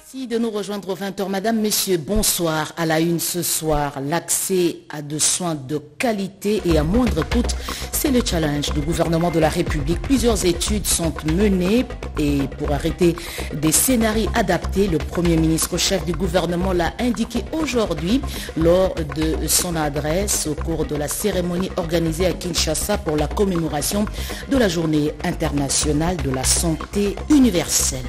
Merci de nous rejoindre aux 20h. Madame, Messieurs, bonsoir. À la une ce soir, l'accès à de soins de qualité et à moindre coût, c'est le challenge du gouvernement de la République. Plusieurs études sont menées et pour arrêter des scénarios adaptés, le Premier ministre chef du gouvernement l'a indiqué aujourd'hui lors de son adresse au cours de la cérémonie organisée à Kinshasa pour la commémoration de la Journée internationale de la santé universelle.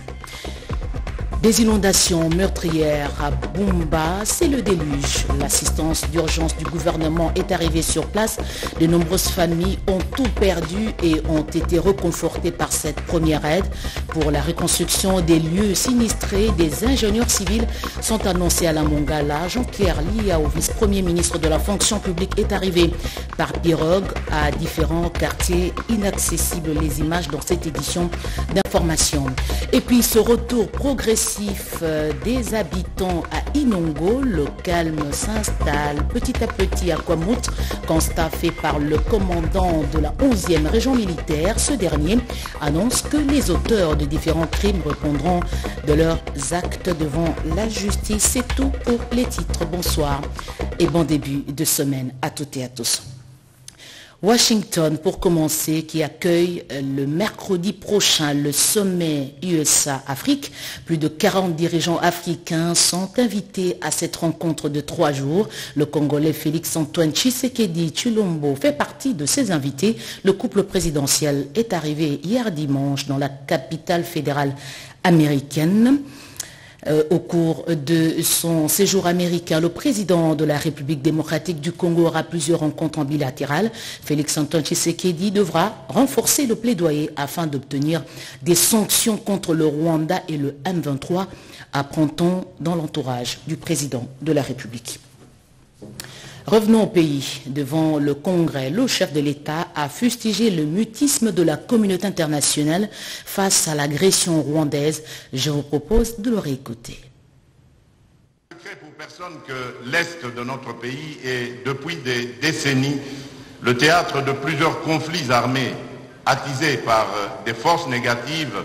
Des inondations meurtrières à Bumba, c'est le déluge. L'assistance d'urgence du gouvernement est arrivée sur place. De nombreuses familles ont tout perdu et ont été reconfortées par cette première aide. Pour la reconstruction des lieux sinistrés, des ingénieurs civils sont annoncés à la Mongala. Jean-Pierre Liao, vice-premier ministre de la fonction publique, est arrivé par pirogue à différents quartiers inaccessibles. Les images dans cette édition d'information. Et puis ce retour progressif des habitants à Inongo, le calme s'installe petit à petit à Kwamut, constat fait par le commandant de la 11e région militaire. Ce dernier annonce que les auteurs de différents crimes répondront de leurs actes devant la justice. C'est tout pour les titres. Bonsoir et bon début de semaine à toutes et à tous. Washington, pour commencer, qui accueille le mercredi prochain le sommet USA-Afrique. Plus de 40 dirigeants africains sont invités à cette rencontre de 3 jours. Le Congolais Félix-Antoine Tshisekedi Tshilombo fait partie de ces invités. Le couple présidentiel est arrivé hier dimanche dans la capitale fédérale américaine. Au cours de son séjour américain, le président de la République démocratique du Congo aura plusieurs rencontres en bilatéral. Félix-Antoine Tshisekedi devra renforcer le plaidoyer afin d'obtenir des sanctions contre le Rwanda et le M23, apprend-on dans l'entourage du président de la République. Revenons au pays. Devant le Congrès, le chef de l'État a fustigé le mutisme de la communauté internationale face à l'agression rwandaise. Je vous propose de le réécouter. Secret pour personne que l'Est de notre pays est depuis des décennies le théâtre de plusieurs conflits armés attisés par des forces négatives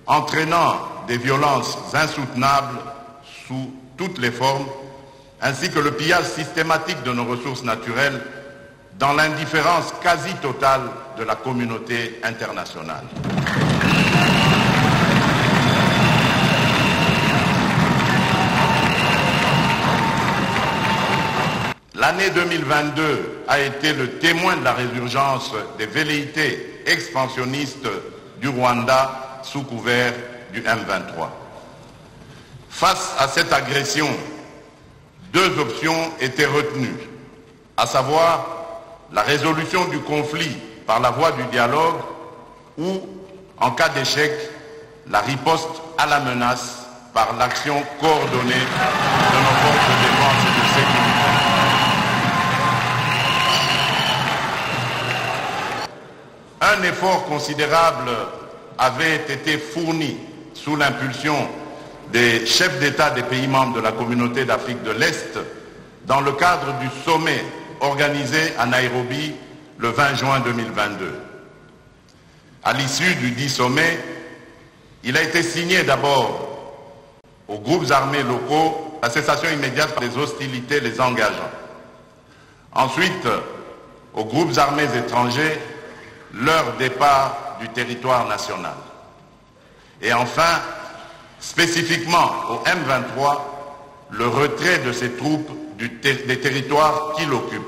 entraînant des violences insoutenables sous toutes les formes, ainsi que le pillage systématique de nos ressources naturelles dans l'indifférence quasi totale de la communauté internationale. L'année 2022 a été le témoin de la résurgence des velléités expansionnistes du Rwanda sous couvert du M23. Face à cette agression, 2 options étaient retenues, à savoir la résolution du conflit par la voie du dialogue ou, en cas d'échec, la riposte à la menace par l'action coordonnée de nos forces de défense et de sécurité. Un effort considérable avait été fourni sous l'impulsion des chefs d'État des pays membres de la communauté d'Afrique de l'Est dans le cadre du sommet organisé à Nairobi le 20 juin 2022. À l'issue du dit sommet, il a été signé d'abord aux groupes armés locaux la cessation immédiate des hostilités les engageant. Ensuite, aux groupes armés étrangers, leur départ du territoire national. Et enfin, spécifiquement au M23, le retrait de ces troupes des territoires qu'il occupe.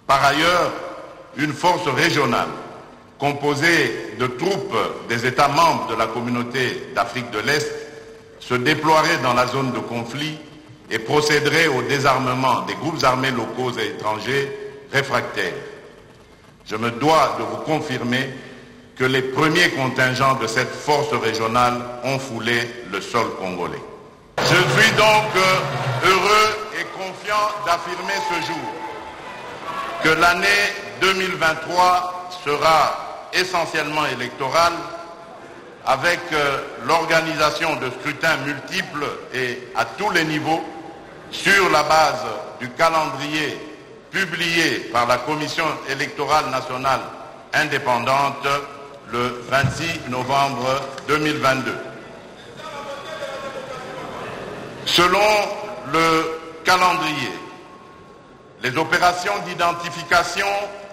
Par ailleurs, une force régionale composée de troupes des États membres de la communauté d'Afrique de l'Est se déploierait dans la zone de conflit et procéderait au désarmement des groupes armés locaux et étrangers réfractaires. Je me dois de vous confirmer que les premiers contingents de cette force régionale ont foulé le sol congolais. Je suis donc heureux et confiant d'affirmer ce jour que l'année 2023 sera essentiellement électorale avec l'organisation de scrutins multiples et à tous les niveaux sur la base du calendrier publié par la Commission électorale nationale indépendante le 26 novembre 2022. Selon le calendrier, les opérations d'identification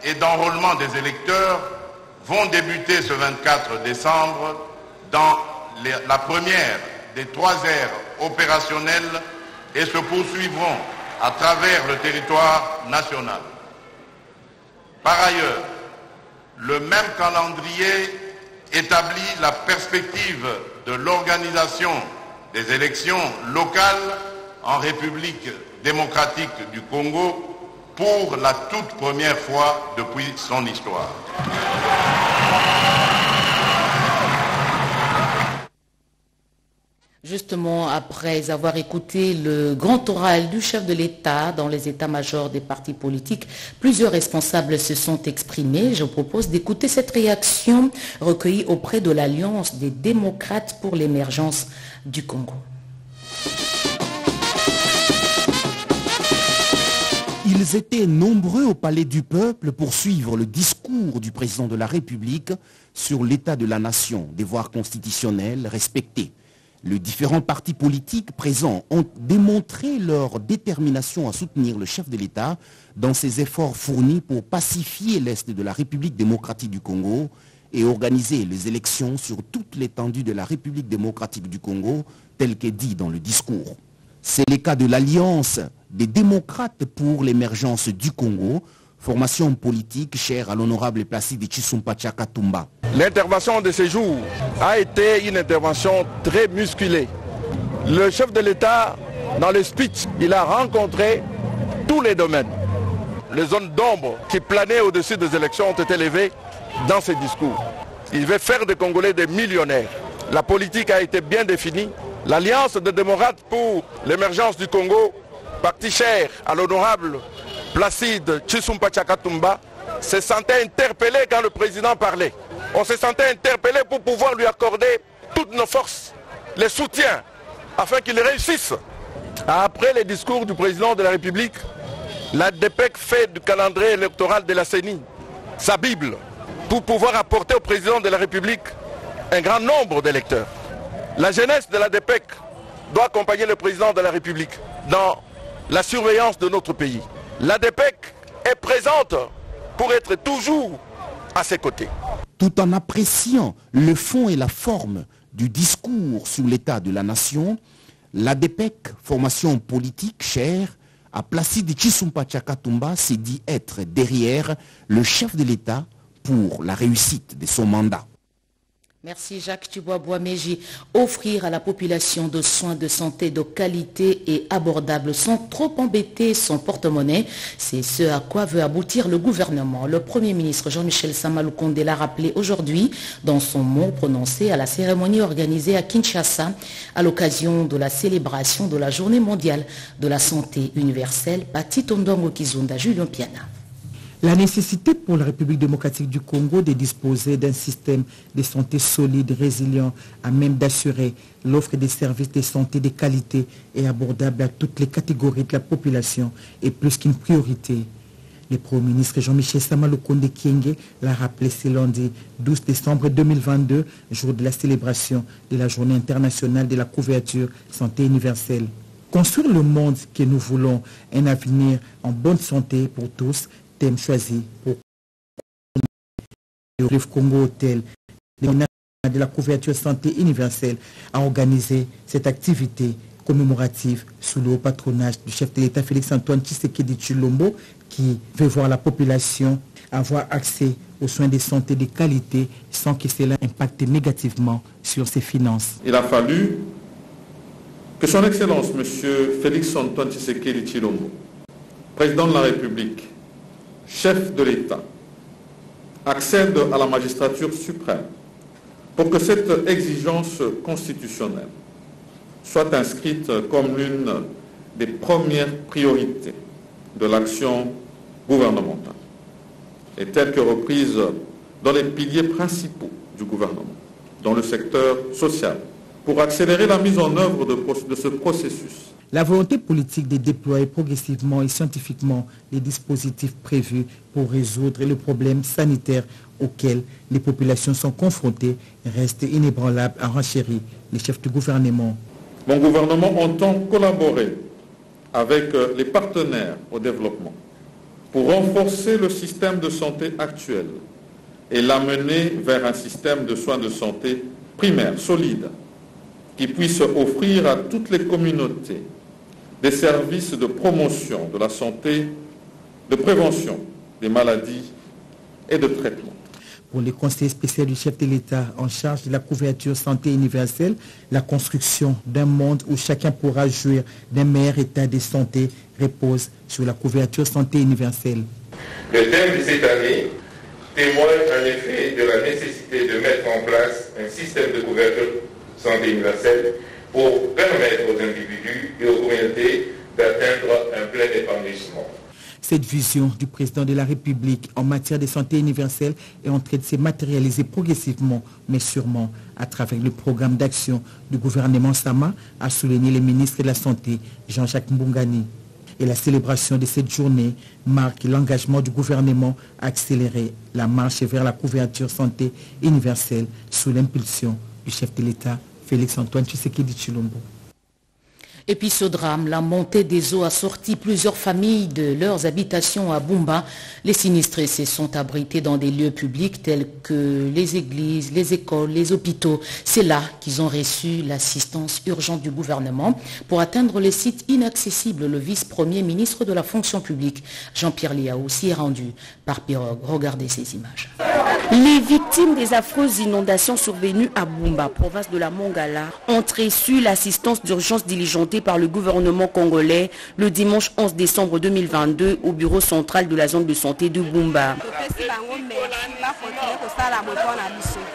et d'enrôlement des électeurs vont débuter ce 24 décembre dans la première des 3 aires opérationnelles et se poursuivront à travers le territoire national. Par ailleurs, le même calendrier établit la perspective de l'organisation des élections locales en République démocratique du Congo pour la toute première fois depuis son histoire. Justement, après avoir écouté le grand oral du chef de l'État dans les états-majors des partis politiques, plusieurs responsables se sont exprimés. Je vous propose d'écouter cette réaction recueillie auprès de l'Alliance des démocrates pour l'émergence du Congo. Ils étaient nombreux au Palais du Peuple pour suivre le discours du président de la République sur l'état de la nation, devoir constitutionnel respecté. Les différents partis politiques présents ont démontré leur détermination à soutenir le chef de l'État dans ses efforts fournis pour pacifier l'Est de la République démocratique du Congo et organiser les élections sur toute l'étendue de la République démocratique du Congo, tel qu'est dit dans le discours. C'est le cas de l'Alliance des démocrates pour l'émergence du Congo, formation politique chère à l'honorable Placide Tshissumpa Tshaka-Tumba. L'intervention de ce jour a été une intervention très musclée. Le chef de l'État, dans le speech, il a rencontré tous les domaines. Les zones d'ombre qui planaient au-dessus des élections ont été levées dans ce discours. Il veut faire des Congolais des millionnaires. La politique a été bien définie. L'Alliance des démocrates pour l'émergence du Congo, parti cher à l'honorable Placide Tshissumpa Tshaka-Tumba, se sentait interpellé quand le président parlait. On se sentait interpellé pour pouvoir lui accorder toutes nos forces, les soutiens, afin qu'il réussisse. Après les discours du président de la République, la DPEC fait du calendrier électoral de la CENI sa Bible pour pouvoir apporter au président de la République un grand nombre d'électeurs. La jeunesse de la DPEC doit accompagner le président de la République dans la surveillance de notre pays. La DPEC est présente pour être toujours à ses côtés. Tout en appréciant le fond et la forme du discours sur l'état de la nation, la DPEC, formation politique chère à Placide Tshissumpa Tshaka-Tumba, s'est dit être derrière le chef de l'État pour la réussite de son mandat. Merci Jacques Tubois-Bois-Méji. Offrir à la population de soins de santé de qualité et abordables sans trop embêter son porte-monnaie, c'est ce à quoi veut aboutir le gouvernement. Le Premier ministre Jean-Michel Sama Lukonde l'a rappelé aujourd'hui dans son mot prononcé à la cérémonie organisée à Kinshasa à l'occasion de la célébration de la Journée mondiale de la santé universelle. Pati Tondongo Kizunda, Julien Piana. La nécessité pour la République démocratique du Congo de disposer d'un système de santé solide, résilient, à même d'assurer l'offre des services de santé de qualité et abordable à toutes les catégories de la population est plus qu'une priorité. Le Premier ministre Jean-Michel Sama Lukonde Kyenge l'a rappelé ce lundi 12 décembre 2022, jour de la célébration de la Journée internationale de la couverture santé universelle. Construire le monde que nous voulons, un avenir en bonne santé pour tous, thème choisi pour le Congo Hôtel de la couverture santé universelle a organisé cette activité commémorative sous le haut patronage du chef de l'État Félix-Antoine Tshisekedi Tshilombo qui veut voir la population avoir accès aux soins de santé de qualité sans que cela impacte négativement sur ses finances. Il a fallu que son Excellence M. Félix-Antoine Tshisekedi Tshilombo, président de la République, chef de l'État, accède à la magistrature suprême pour que cette exigence constitutionnelle soit inscrite comme l'une des premières priorités de l'action gouvernementale et telle que reprise dans les piliers principaux du gouvernement, dans le secteur social, pour accélérer la mise en œuvre de ce processus. La volonté politique de déployer progressivement et scientifiquement les dispositifs prévus pour résoudre le problème sanitaire auquel les populations sont confrontées reste inébranlable, a renchéri les chefs du gouvernement. Mon gouvernement entend collaborer avec les partenaires au développement pour renforcer le système de santé actuel et l'amener vers un système de soins de santé primaire, solide, qui puisse offrir à toutes les communautés des services de promotion de la santé, de prévention des maladies et de traitement. Pour les conseillers spéciaux du chef de l'État en charge de la couverture santé universelle, la construction d'un monde où chacun pourra jouir d'un meilleur état de santé repose sur la couverture santé universelle. Le thème de cette année témoigne en effet de la nécessité de mettre en place un système de couverture santé universelle pour permettre aux individus et aux communautés d'atteindre un plein épanouissement. Cette vision du président de la République en matière de santé universelle est en train de se matérialiser progressivement, mais sûrement à travers le programme d'action du gouvernement Sama, a souligné le ministre de la Santé, Jean-Jacques Mbungani. Et la célébration de cette journée marque l'engagement du gouvernement à accélérer la marche vers la couverture santé universelle sous l'impulsion du chef de l'État, Félix-Antoine Tshisekedi Tshilombo. Et puis ce drame, la montée des eaux a sorti plusieurs familles de leurs habitations à Bumba. Les sinistrés se sont abrités dans des lieux publics tels que les églises, les écoles, les hôpitaux. C'est là qu'ils ont reçu l'assistance urgente du gouvernement pour atteindre les sites inaccessibles. Le vice-premier ministre de la fonction publique, Jean-Pierre Liaou, s'y est rendu par pirogue. Regardez ces images. Les victimes des affreuses inondations survenues à Bumba, province de la Mongala, ont reçu l'assistance d'urgence diligentée par le gouvernement congolais le dimanche 11 décembre 2022 au bureau central de la zone de santé de Bumba.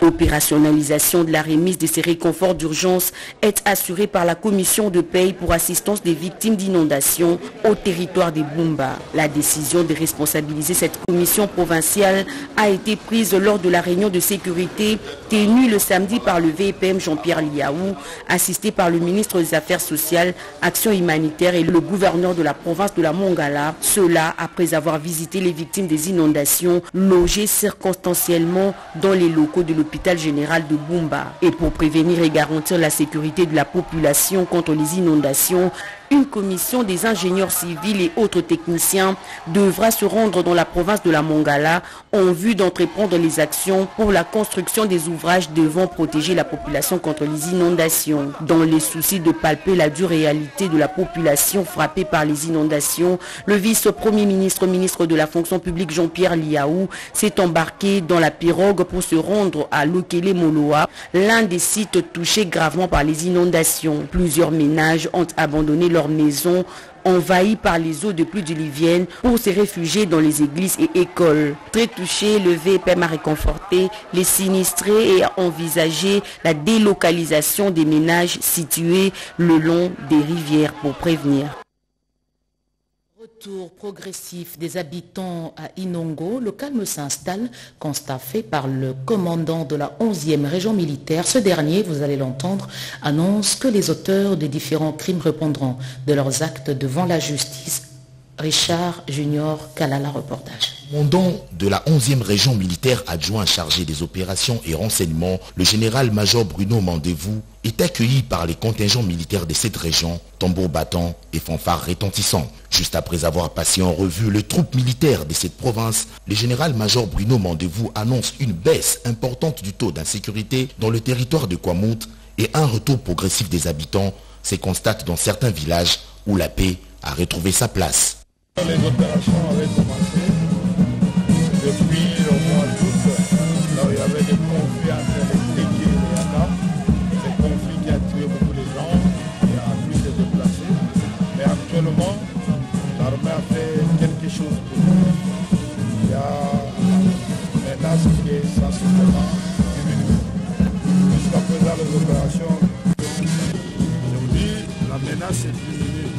L'opérationnalisation de la remise de ces réconforts d'urgence est assurée par la commission de paye pour assistance des victimes d'inondations au territoire de Bumba. La décision de responsabiliser cette commission provinciale a été prise lors de la réunion de sécurité tenue le samedi par le VPM Jean-Pierre Liaou, assisté par le ministre des Affaires sociales, Action humanitaire et le gouverneur de la province de la Mongala. Cela après avoir visité les victimes des inondations logées circonstanciellement dans les locaux de l'hôpital général de Bumba. Et pour prévenir et garantir la sécurité de la population contre les inondations, une commission des ingénieurs civils et autres techniciens devra se rendre dans la province de la Mongala en vue d'entreprendre les actions pour la construction des ouvrages devant protéger la population contre les inondations. Dans les soucis de palper la dure réalité de la population frappée par les inondations, le vice-premier ministre, ministre de la fonction publique Jean-Pierre Liaou s'est embarqué dans la pirogue pour se rendre à Lokele-Moloa, l'un des sites touchés gravement par les inondations. Plusieurs ménages ont abandonné leur maison envahies par les eaux de pluie diluviennes pour se réfugier dans les églises et écoles. Très touché, le VPM a réconforté les sinistrés et a envisagé la délocalisation des ménages situés le long des rivières pour prévenir. Retour progressif des habitants à Inongo, le calme s'installe, constat fait par le commandant de la 11e région militaire. Ce dernier, vous allez l'entendre, annonce que les auteurs des différents crimes répondront de leurs actes devant la justice. Richard Junior Kalala, reportage. Commandant de la 11e région militaire adjoint chargé des opérations et renseignements, le général-major Bruno Mandevou est accueilli par les contingents militaires de cette région, tambours battants et fanfares retentissants. Juste après avoir passé en revue les troupes militaires de cette province, le général-major Bruno Mandevou annonce une baisse importante du taux d'insécurité dans le territoire de Kwamout et un retour progressif des habitants se constate dans certains villages où la paix a retrouvé sa place. Les opérations avaient commencé depuis le mois d'août, là où il y avait des conflits entre les Téki et les Yaka. Ces conflits qui a tué beaucoup de gens, et a pu se déplacer. Mais actuellement, l'armée a fait quelque chose pour nous. Il y a une menace qui est sensiblement diminuée. Jusqu'à présent, les opérations, je vous dis, la menace est diminuée.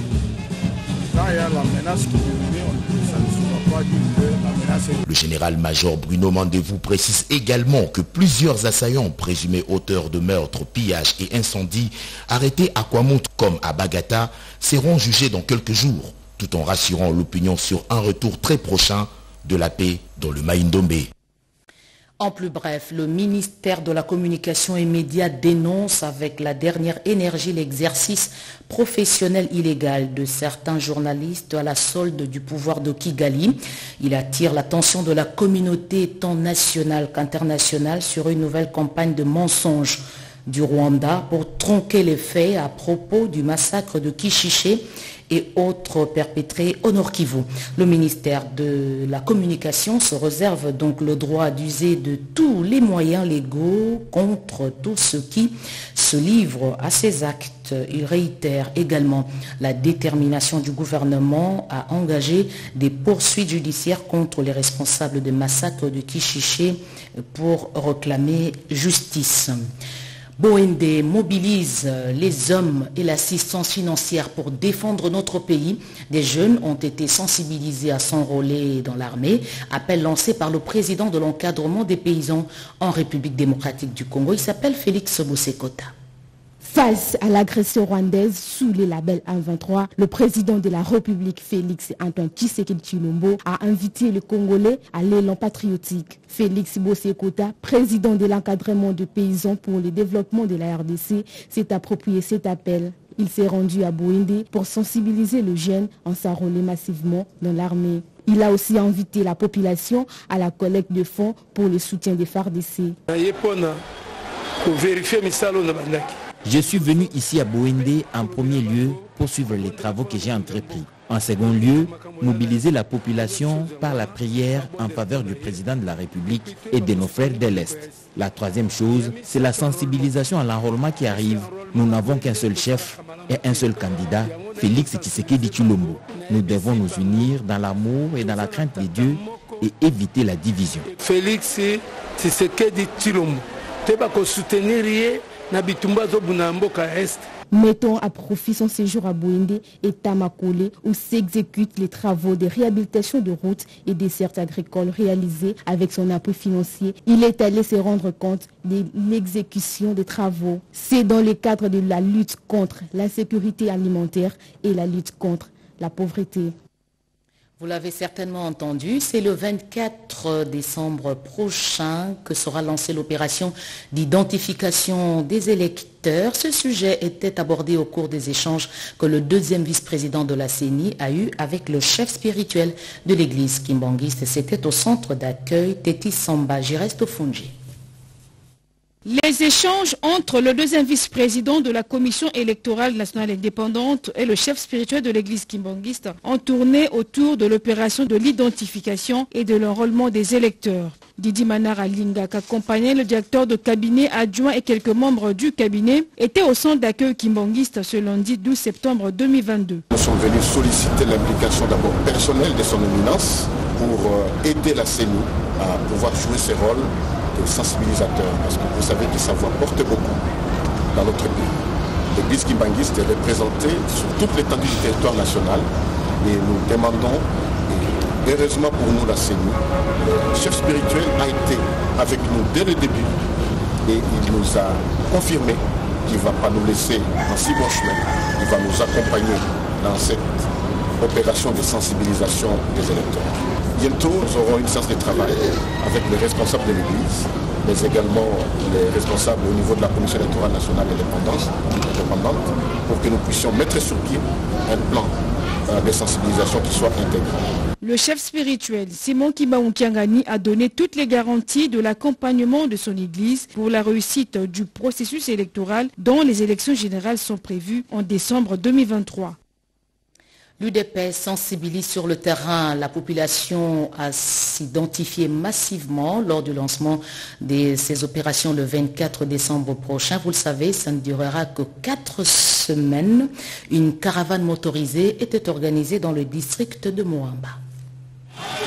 Là, il y a la menace qui diminue, ça ne se voit pas diminuer, la menace est... Le général-major Bruno Mandevou précise également que plusieurs assaillants présumés auteurs de meurtres, pillages et incendies arrêtés à Kwamout comme à Bagata seront jugés dans quelques jours, tout en rassurant l'opinion sur un retour très prochain de la paix dans le Maïndombe. En plus bref, le ministère de la Communication et Médias dénonce avec la dernière énergie l'exercice professionnel illégal de certains journalistes à la solde du pouvoir de Kigali. Il attire l'attention de la communauté tant nationale qu'internationale sur une nouvelle campagne de mensonges du Rwanda pour tronquer les faits à propos du massacre de Kishishe et autres perpétrés au Nord Kivu. Le ministère de la Communication se réserve donc le droit d'user de tous les moyens légaux contre tous ceux qui se livrent à ces actes. Il réitère également la détermination du gouvernement à engager des poursuites judiciaires contre les responsables des massacres de Kishishe pour réclamer justice. Bouende mobilise les hommes et l'assistance financière pour défendre notre pays. Des jeunes ont été sensibilisés à s'enrôler dans l'armée. Appel lancé par le président de l'encadrement des paysans en République démocratique du Congo. Il s'appelle Félix Bosekota. Face à l'agression rwandaise sous les labels 123, le président de la République Félix Antoine Tshisekedi Tshilombo a invité les Congolais à l'élan patriotique. Félix Bosekota, président de l'encadrement de paysans pour le développement de la RDC, s'est approprié cet appel. Il s'est rendu à Bouende pour sensibiliser les jeunes en s'enrôlant massivement dans l'armée. Il a aussi invité la population à la collecte de fonds pour le soutien des FARDC. Je suis venu ici à Bouende en premier lieu pour suivre les travaux que j'ai entrepris. En second lieu, mobiliser la population par la prière en faveur du président de la République et de nos frères de l'Est. La troisième chose, c'est la sensibilisation à l'enrôlement qui arrive. Nous n'avons qu'un seul chef et un seul candidat, Félix Tshisekedi Tshilombo. Nous devons nous unir dans l'amour et dans la crainte de Dieu et éviter la division. Félix Tshisekedi Tshilombo, tu vas soutenir Mettons à profit son séjour à Bouende et Tamakole où s'exécutent les travaux de réhabilitation de routes et des dessertes agricoles réalisés avec son appui financier. Il est allé se rendre compte de l'exécution des travaux. C'est dans le cadre de la lutte contre l'insécurité alimentaire et la lutte contre la pauvreté. Vous l'avez certainement entendu, c'est le 24 décembre prochain que sera lancée l'opération d'identification des électeurs. Ce sujet était abordé au cours des échanges que le deuxième vice-président de la CENI a eu avec le chef spirituel de l'église kimbanguiste. C'était au centre d'accueil Teti Samba. J'y reste au Fungi. Les échanges entre le deuxième vice-président de la Commission électorale nationale indépendante et le chef spirituel de l'église kimbanguiste ont tourné autour de l'opération de l'identification et de l'enrôlement des électeurs. Didi Manara Linga, accompagné le directeur de cabinet adjoint et quelques membres du cabinet, était au centre d'accueil kimbanguiste ce lundi 12 septembre 2022. Nous sommes venus solliciter l'implication d'abord personnelle de son éminence pour aider la CENI à pouvoir jouer ses rôles de sensibilisateur, parce que vous savez que sa voix porte beaucoup dans notre pays. L'église kimbanguiste est représentée sur toute l'étendue du territoire national et nous demandons, et heureusement pour nous la CENI, le chef spirituel a été avec nous dès le début et il nous a confirmé qu'il ne va pas nous laisser en si bon chemin, il va nous accompagner dans cette opération de sensibilisation des électeurs. Bientôt, nous aurons une séance de travail avec les responsables de l'Église, mais également les responsables au niveau de la Commission électorale nationale indépendante, pour que nous puissions mettre sur pied un plan de sensibilisation qui soit intégré. Le chef spirituel Simon Kimbaoukiangani a donné toutes les garanties de l'accompagnement de son église pour la réussite du processus électoral dont les élections générales sont prévues en décembre 2023. L'UDPS sensibilise sur le terrain la population à s'identifier massivement lors du lancement de ces opérations le 24 décembre prochain. Vous le savez, ça ne durera que 4 semaines. Une caravane motorisée était organisée dans le district de Moamba.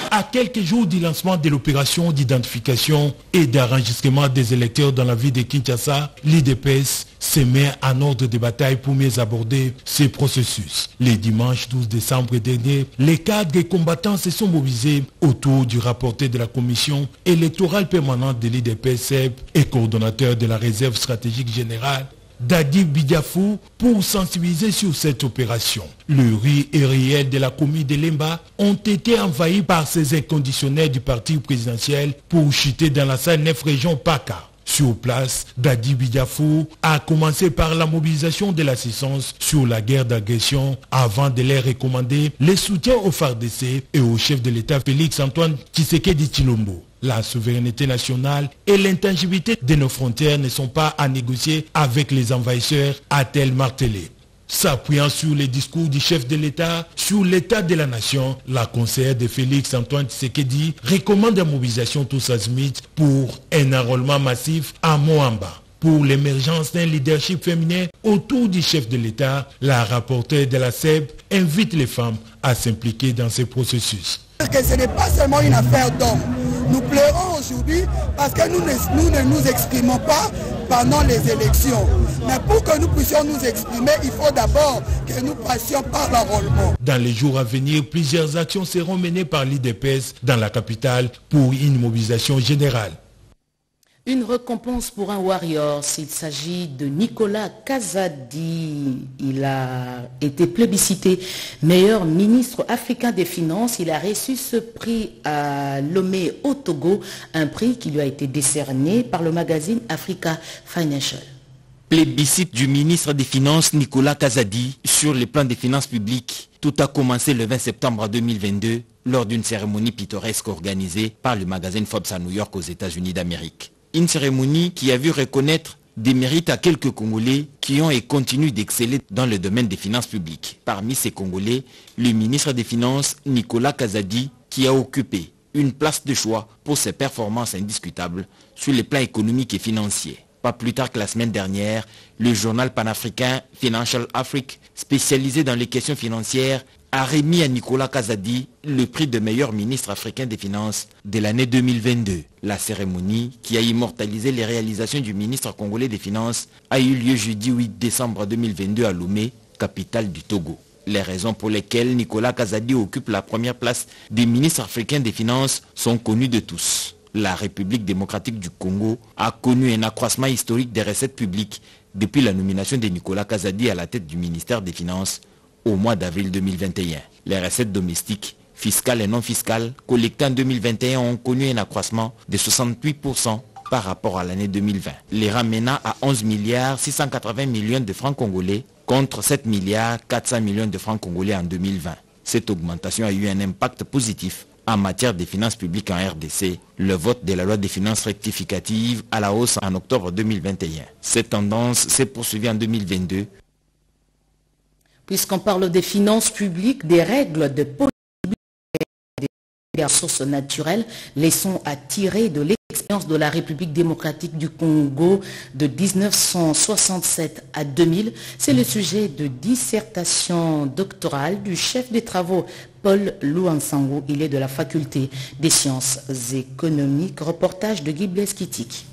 À quelques jours du lancement de l'opération d'identification et d'enregistrement des électeurs dans la ville de Kinshasa, l'UDPS se met en ordre de bataille pour mieux aborder ce processus. Le dimanche 12 décembre dernier, les cadres et combattants se sont mobilisés autour du rapporteur de la commission électorale permanente de l'UDPS et coordonnateur de la réserve stratégique générale Dadi Bidiafou pour sensibiliser sur cette opération. Le riz et réel de la commune de Lemba ont été envahis par ces inconditionnels du parti présidentiel pour chuter dans la salle 9 région PACA. Sur place, Dadi Bidiafou a commencé par la mobilisation de l'assistance sur la guerre d'agression avant de les recommander les soutiens au FARDC et au chef de l'État Félix Antoine Tshisekedi Tshilombo. La souveraineté nationale et l'intangibilité de nos frontières ne sont pas à négocier avec les envahisseurs, a-t-elle martelé. S'appuyant sur les discours du chef de l'État sur l'état de la nation, la conseillère de Félix Antoine Tshisekedi recommande la mobilisation tous azimuts pour un enrôlement massif à Moamba. Pour l'émergence d'un leadership féminin autour du chef de l'État, la rapporteure de la SEB invite les femmes à s'impliquer dans ce processus. Que ce n'est pas seulement une affaire d'hommes. Nous pleurons aujourd'hui parce que nous ne nous exprimons pas pendant les élections. Mais pour que nous puissions nous exprimer, il faut d'abord que nous passions par l'enrôlement. Dans les jours à venir, plusieurs actions seront menées par l'IDPS dans la capitale pour une mobilisation générale. Une récompense pour un warrior, s'il s'agit de Nicolas Kazadi. Il a été plébiscité meilleur ministre africain des Finances. Il a reçu ce prix à Lomé au Togo, un prix qui lui a été décerné par le magazine Africa Financial. Plébiscite du ministre des Finances Nicolas Kazadi sur le plan des finances publiques. Tout a commencé le 20 septembre 2022 lors d'une cérémonie pittoresque organisée par le magazine Forbes à New York aux États-Unis d'Amérique. Une cérémonie qui a vu reconnaître des mérites à quelques Congolais qui ont et continuent d'exceller dans le domaine des finances publiques. Parmi ces Congolais, le ministre des Finances Nicolas Kazadi qui a occupé une place de choix pour ses performances indiscutables sur les plans économiques et financiers. Pas plus tard que la semaine dernière, le journal panafricain Financial Afrique, spécialisé dans les questions financières, a remis à Nicolas Kazadi le prix de meilleur ministre africain des Finances de l'année 2022. La cérémonie, qui a immortalisé les réalisations du ministre congolais des Finances, a eu lieu jeudi 8 décembre 2022 à Lomé, capitale du Togo. Les raisons pour lesquelles Nicolas Kazadi occupe la première place des ministres africains des Finances sont connues de tous. La République démocratique du Congo a connu un accroissement historique des recettes publiques depuis la nomination de Nicolas Kazadi à la tête du ministère des Finances au mois d'avril 2021. Les recettes domestiques, fiscales et non fiscales, collectées en 2021 ont connu un accroissement de 68% par rapport à l'année 2020, les ramenant à 11 milliards 680 millions de francs congolais contre 7 milliards 400 millions de francs congolais en 2020. Cette augmentation a eu un impact positif en matière des finances publiques en RDC, le vote de la loi des finances rectificatives à la hausse en octobre 2021. Cette tendance s'est poursuivie en 2022. Puisqu'on parle des finances publiques, des règles de politique des ressources naturelles, leçons à tirer de l'expérience de la République démocratique du Congo de 1967 à 2000, c'est le sujet de dissertation doctorale du chef des travaux Paul Louansango. Il est de la faculté des sciences économiques. Reportage de Guy Blaise Kitik.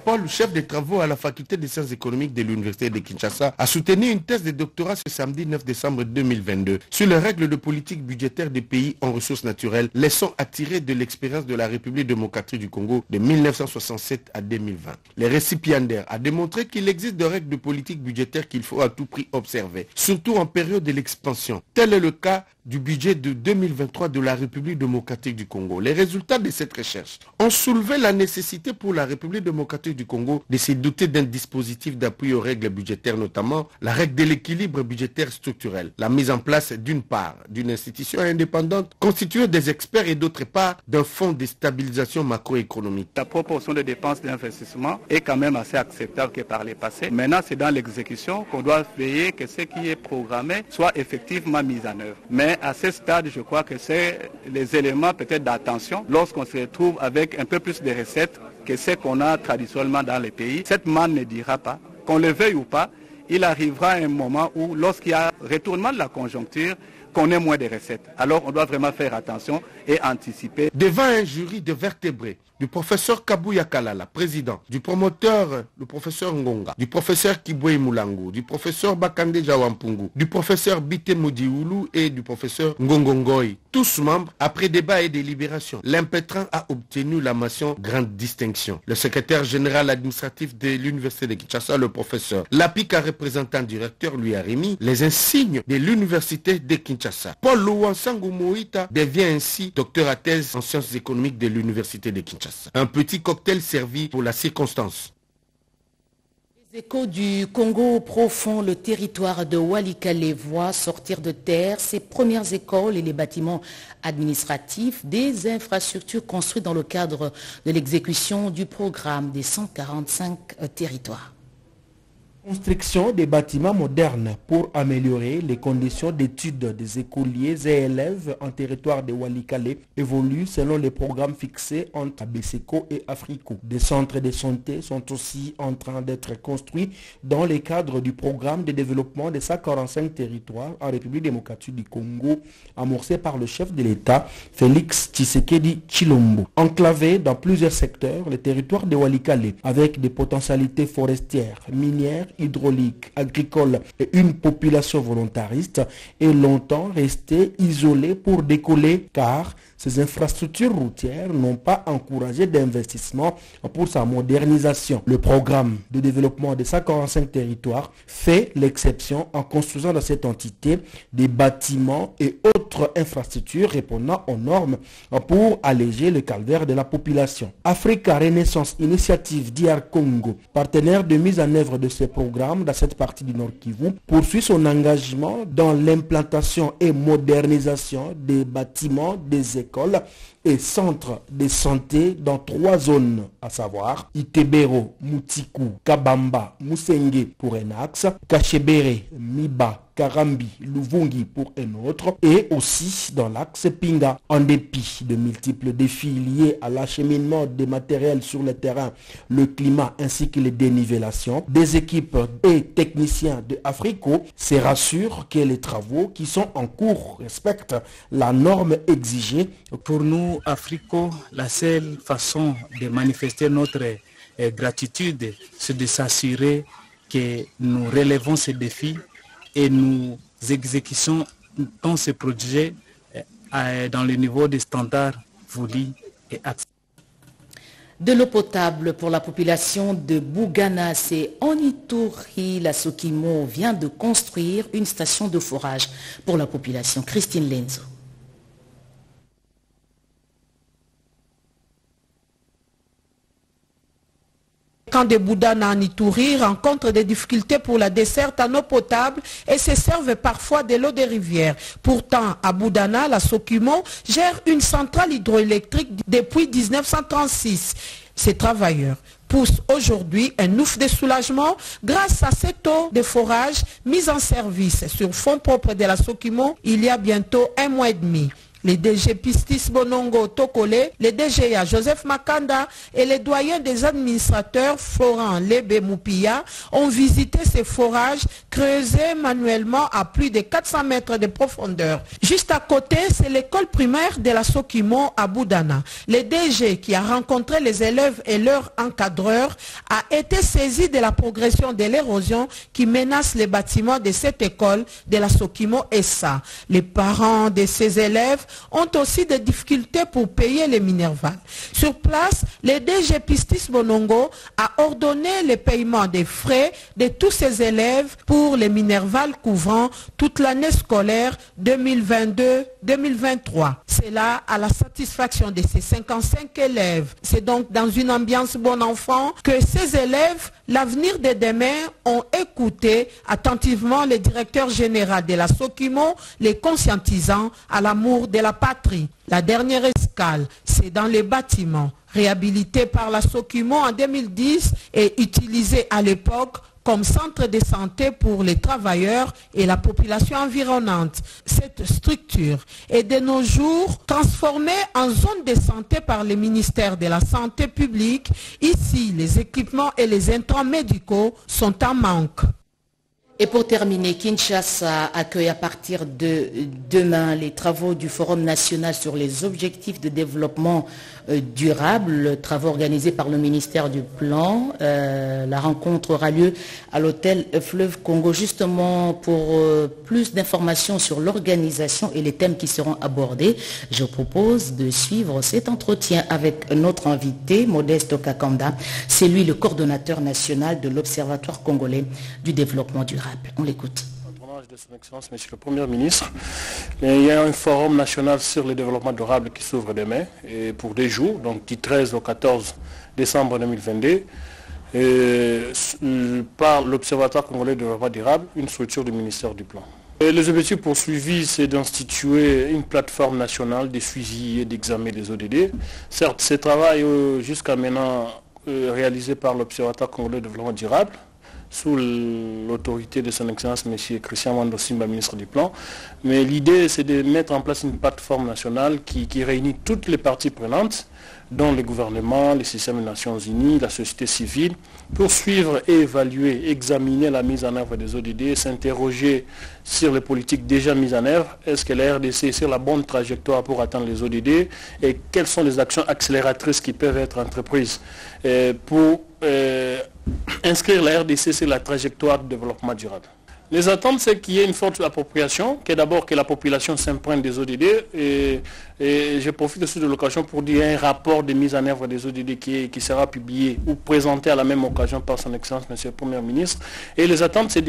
Paul, chef des travaux à la faculté des sciences économiques de l'université de Kinshasa, a soutenu une thèse de doctorat ce samedi 9 décembre 2022 sur les règles de politique budgétaire des pays en ressources naturelles, leçons à tirer de l'expérience de la République démocratique du Congo de 1967 à 2020. Les récipiendaires a démontré qu'il existe des règles de politique budgétaire qu'il faut à tout prix observer, surtout en période de l'expansion. Tel est le cas du budget de 2023 de la République démocratique du Congo. Les résultats de cette recherche ont soulevé la nécessité pour la République démocratique du Congo de se doter d'un dispositif d'appui aux règles budgétaires, notamment la règle de l'équilibre budgétaire structurel, la mise en place d'une part d'une institution indépendante constituée des experts et d'autre part d'un fonds de stabilisation macroéconomique. La proportion de dépenses d'investissement est quand même assez acceptable que par les passés. Maintenant, c'est dans l'exécution qu'on doit veiller que ce qui est programmé soit effectivement mis en œuvre. Mais à ce stade, je crois que c'est les éléments peut-être d'attention lorsqu'on se retrouve avec un peu plus de recettes que ce qu'on a traditionnellement dans les pays. Cette manne ne dira pas, qu'on le veuille ou pas, il arrivera un moment où lorsqu'il y a retournement de la conjoncture, qu'on ait moins de recettes. Alors on doit vraiment faire attention et anticiper. Devant un jury de vertébrés, du professeur Kabuya Kalala, président, du promoteur, le professeur Ngonga, du professeur Kibwe Moulangu, du professeur Bakande Jawampungu, du professeur Bite Moudioulou et du professeur Ngongongoy. Tous membres, après débat et délibération, l'impétrant a obtenu la mention grande distinction. Le secrétaire général administratif de l'université de Kinshasa, le professeur Lapika, représentant directeur, lui a remis les insignes de l'université de Kinshasa. Paul Louansangu Moïta devient ainsi docteur à thèse en sciences économiques de l'université de Kinshasa. Un petit cocktail servi pour la circonstance. Les échos du Congo profond, le territoire de Walikale voit sortir de terre ses premières écoles et les bâtiments administratifs, des infrastructures construites dans le cadre de l'exécution du programme des 145 territoires. Construction des bâtiments modernes pour améliorer les conditions d'études des écoliers et élèves en territoire de Walikale évolue selon les programmes fixés entre Abeseko et Africo. Des centres de santé sont aussi en train d'être construits dans le cadre du programme de développement des 145 territoires en République démocratique du Congo, amorcé par le chef de l'État, Félix Tshisekedi Tshilombo. Enclavé dans plusieurs secteurs, le territoire de Walikale, avec des potentialités forestières, minières, hydraulique, agricole et une population volontariste, est longtemps resté isolé pour décoller car ces infrastructures routières n'ont pas encouragé d'investissement pour sa modernisation. Le programme de développement des 145 territoires fait l'exception en construisant dans cette entité des bâtiments et autres infrastructures répondant aux normes pour alléger le calvaire de la population. Africa Renaissance Initiative DR Congo, partenaire de mise en œuvre de ces programmes dans cette partie du Nord Kivu, poursuit son engagement dans l'implantation et modernisation des bâtiments, des écoles et centres de santé dans 3 zones, à savoir Itebero, Mutiku, Kabamba, Musenge pour un axe, Kachebere, Miba, Karambi, Luvungi pour un autre, et aussi dans l'axe Pinga. En dépit de multiples défis liés à l'acheminement des matériels sur le terrain, le climat ainsi que les dénivellations, des équipes et techniciens de Africo se rassurent que les travaux qui sont en cours respectent la norme exigée. Pour nous, Africo, la seule façon de manifester notre gratitude, c'est de s'assurer que nous relevons ces défis et nous exécutons dans ces projets dans le niveau des standards voulus et acceptés. De l'eau potable pour la population de Bougana, c'est en Ituri. La Sokimo vient de construire une station de forage pour la population. Christine Lenzo. Quand de Boudana en Ituri rencontrent des difficultés pour la desserte en eau potable et se servent parfois de l'eau des rivières. Pourtant, à Boudana, la Sokimo gère une centrale hydroélectrique depuis 1936. Ces travailleurs poussent aujourd'hui un ouf de soulagement grâce à cette eau de forage mise en service sur fonds propres de la Sokimo il y a bientôt 1 mois et demi. Les DG Pistis Bonongo Tokole, les DGA Joseph Makanda et les doyens des administrateurs Florent Lebe Moupia ont visité ces forages creusés manuellement à plus de 400 mètres de profondeur. Juste à côté, c'est l'école primaire de la Sokimo à Boudana. Le DG qui a rencontré les élèves et leurs encadreurs a été saisi de la progression de l'érosion qui menace les bâtiments de cette école de la Sokimo SA. Les parents de ces élèves ont aussi des difficultés pour payer les Minerval. Sur place, le DG Pistis Bonongo a ordonné le paiement des frais de tous ces élèves pour les Minerval couvrant toute l'année scolaire 2022-2023. C'est là à la satisfaction de ces 55 élèves. C'est donc dans une ambiance bon enfant que ces élèves, l'avenir de demain, ont écouté attentivement le directeur général de la Sokimo, les conscientisant à l'amour de la patrie. La dernière escale, c'est dans les bâtiments réhabilités par la Sokimo en 2010 et utilisés à l'époque comme centre de santé pour les travailleurs et la population environnante. Cette structure est de nos jours transformée en zone de santé par le ministère de la Santé publique. Ici, les équipements et les intrants médicaux sont en manque. Et pour terminer, Kinshasa accueille à partir de demain les travaux du Forum national sur les objectifs de développement durable, travaux organisés par le ministère du Plan. La rencontre aura lieu à l'hôtel Fleuve Congo. Justement, pour plus d'informations sur l'organisation et les thèmes qui seront abordés, je propose de suivre cet entretien avec notre invité, Modeste Kakanda. C'est lui le coordonnateur national de l'Observatoire congolais du développement durable. On l'écoute. De son Excellence, Monsieur le Premier ministre, il y a un forum national sur le développement durable qui s'ouvre demain et pour 2 jours, donc du 13 au 14 décembre 2022, par l'Observatoire congolais du développement durable, une structure du ministère du Plan. Et les objectifs poursuivis, c'est d'instituer une plateforme nationale de suivi et d'examen des ODD. Certes, ce travail jusqu'à maintenant réalisé par l'Observatoire congolais du développement durable, sous l'autorité de son Excellence M. Christian Wando Simba, ministre du Plan. Mais l'idée, c'est de mettre en place une plateforme nationale qui réunit toutes les parties prenantes, dont le gouvernement, le système des Nations Unies, la société civile, pour suivre et évaluer, examiner la mise en œuvre des ODD, s'interroger sur les politiques déjà mises en œuvre. Est-ce que la RDC est sur la bonne trajectoire pour atteindre les ODD et quelles sont les actions accélératrices qui peuvent être entreprises pour inscrire la RDC sur la trajectoire de développement durable. Les attentes, c'est qu'il y ait une forte appropriation, que d'abord que la population s'imprègne des ODD et je profite aussi de l'occasion pour dire un rapport de mise en œuvre des ODD qui sera publié ou présenté à la même occasion par son Excellence M. le Premier ministre. Et les attentes, c'est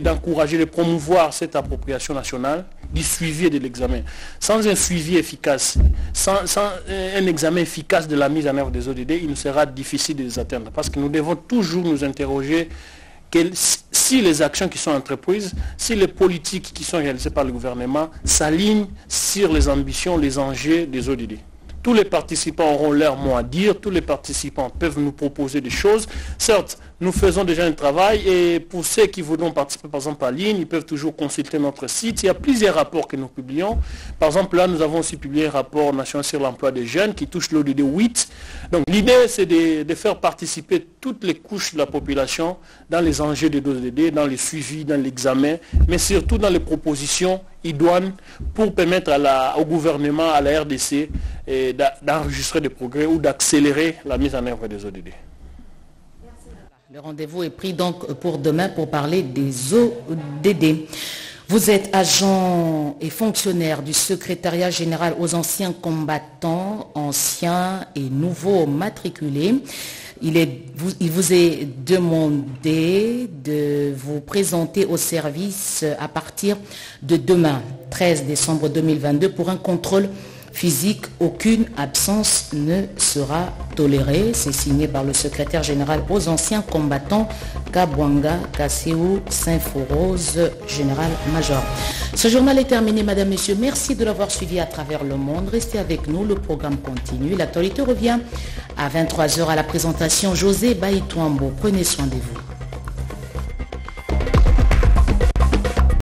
d'encourager, de promouvoir cette appropriation nationale, du suivi et de l'examen. Sans un suivi efficace, sans un examen efficace de la mise en œuvre des ODD, il nous sera difficile de les atteindre parce que nous devons toujours nous interroger si les actions qui sont entreprises, si les politiques qui sont réalisées par le gouvernement s'alignent sur les ambitions, les enjeux des ODD. Tous les participants auront leur mot à dire, tous les participants peuvent nous proposer des choses. Certes, nous faisons déjà un travail et pour ceux qui voudront participer par exemple en ligne, ils peuvent toujours consulter notre site. Il y a plusieurs rapports que nous publions. Par exemple, là, nous avons aussi publié un rapport national sur l'emploi des jeunes qui touche l'ODD 8. Donc l'idée, c'est de faire participer toutes les couches de la population dans les enjeux des ODD, dans les suivis, dans l'examen, mais surtout dans les propositions idoines pour permettre au gouvernement, à la RDC, d'enregistrer des progrès ou d'accélérer la mise en œuvre des ODD. Le rendez-vous est pris donc pour demain pour parler des ODD. Vous êtes agent et fonctionnaire du secrétariat général aux anciens combattants, anciens et nouveaux matriculés. Il vous est demandé de vous présenter au service à partir de demain, 13 décembre 2022, pour un contrôle physique. Aucune absence ne sera tolérée. C'est signé par le secrétaire général aux anciens combattants, Kabwanga Kasséou Saint-Forose, général-major. Ce journal est terminé, madame, messieurs. Merci de l'avoir suivi à travers le monde. Restez avec nous, le programme continue. L'actualité revient à 23h à la présentation José Baïtouambo. Prenez soin de vous.